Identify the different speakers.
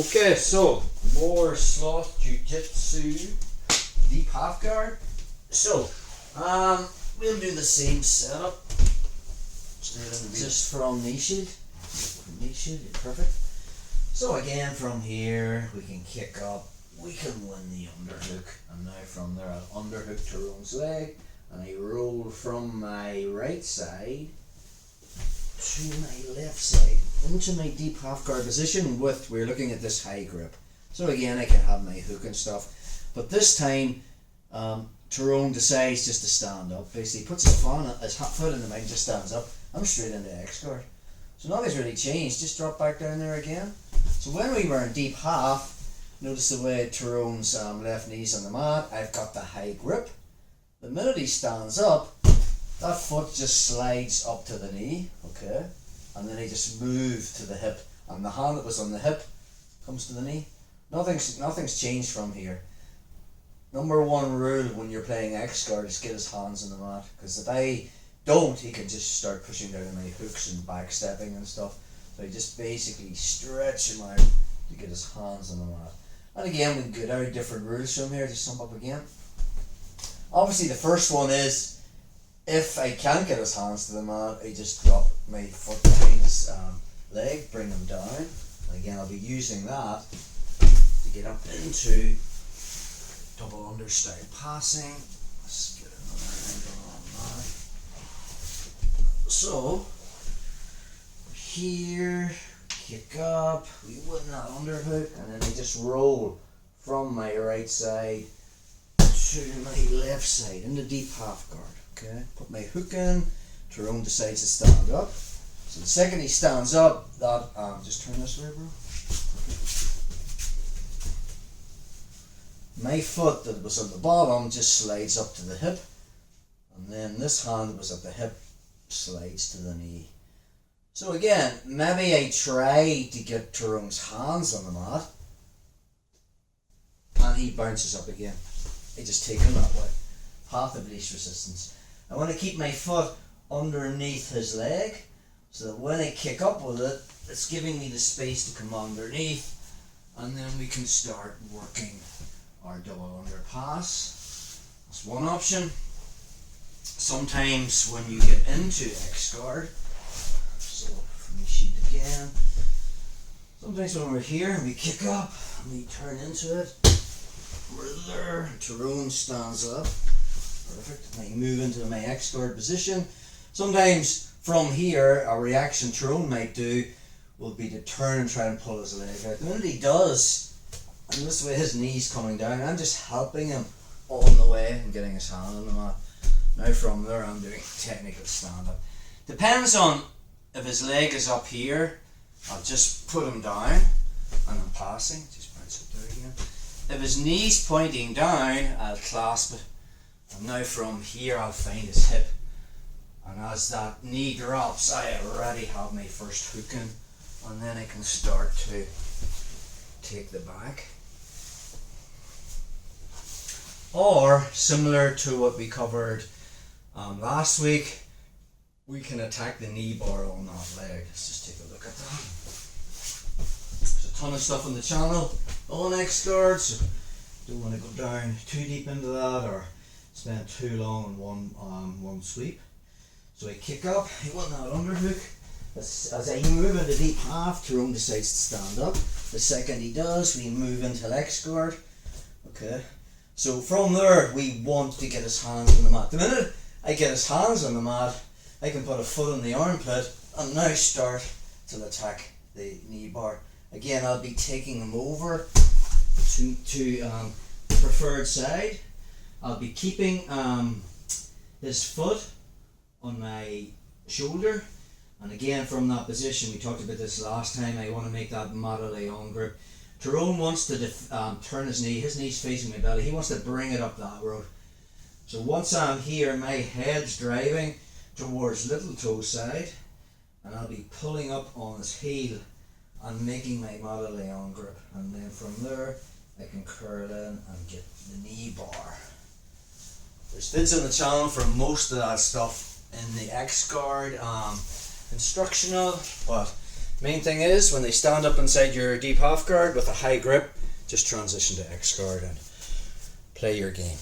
Speaker 1: Okay, so more Sloth Jiu Jitsu deep half guard. So, we'll do the same setup. Just from knee shield. Perfect. So again, from here we can kick up. We can win the underhook, and now from there I'll underhook Tyrone's leg, and I roll from my right side to my left side into my deep half guard position. We're looking at this high grip. So again, I can have my hook and stuff, but this time Tyrone decides just to stand up. Basically, puts his foot in the mount, just stands up. I'm straight into X guard. So nothing's really changed. Just drop back down there again. So when we were in deep half, notice the way Tyrone's left knee's on the mat. I've got the high grip. The minute he stands up, that foot just slides up to the knee, okay, and then he just moves to the hip, and the hand that was on the hip comes to the knee. Nothing's changed from here. Number one rule when you're playing X guard is get his hands on the mat, because if I don't, he can just start pushing down on my hooks and backstepping and stuff. So I just basically stretch him out to get his hands on the mat. And again, we can get out different rules from here. Just sum up again. Obviously, the first one is, if I can't get his hands to the mat, I just drop my foot behind his leg, bring him down. And again, I'll be using that to get up into double under style passing. Let's get another angle on that. So, here, kick up, we win that underhook, and then I just roll from my right side to my left side in the deep half guard. Okay, put my hook in. Tyrone decides to stand up. So the second he stands up, that just turn this way, bro. My foot that was on the bottom just slides up to the hip, and then this hand that was at the hip slides to the knee. So again, maybe I try to get Tyrone's hands on the mat, and he bounces up again. I just take him that way. Path of least resistance. I want to keep my foot underneath his leg, so that when I kick up with it, it's giving me the space to come underneath, and then we can start working our double under pass. That's one option. Sometimes when you get into X guard, so from the sheet again, sometimes when we're here and we kick up and we turn into it, we're there, Tyrone stands up, perfect, and I move into my X guard position. Sometimes from here, a reaction Tyrone might do will be to turn and try and pull his leg out. The minute he does, and this way his knee's coming down, I'm just helping him on the way and getting his hand on the mat. Now from there I'm doing technical stand up. Depends on if his leg is up here, I'll just put him down and I'm passing, just bounce it there again. If his knee's pointing down, I'll clasp it, and now from here I'll find his hip, and as that knee drops I already have my first hook in, and then I can start to take the back. Or similar to what we covered last week, we can attack the knee bar on that leg. Let's just take a look at that. There's a ton of stuff on the channel on X guard, so don't want to go down too deep into that or spend too long on one sweep. So I kick up, I want that underhook. As I move into deep half, Tyrone decides to stand up. The second he does, we move into X guard. Okay. So from there, we want to get his hands on the mat. The minute I get his hands on the mat, I can put a foot on the armpit and now start to attack the knee bar. Again, I'll be taking him over to the preferred side. I'll be keeping his foot on my shoulder. And again, from that position, we talked about this last time, I want to make that Madeline grip. Tyrone wants to turn his knee's facing my belly, he wants to bring it up that road. So once I'm here, my head's driving towards little toe side, and I'll be pulling up on his heel and making my Madeline grip. And then from there, I can curl in and get the knee bar. There's vids on the channel for most of that stuff in the X guard instructional, but
Speaker 2: Main thing is, when they stand up inside your deep half guard with a high grip, just transition to X guard and play your game.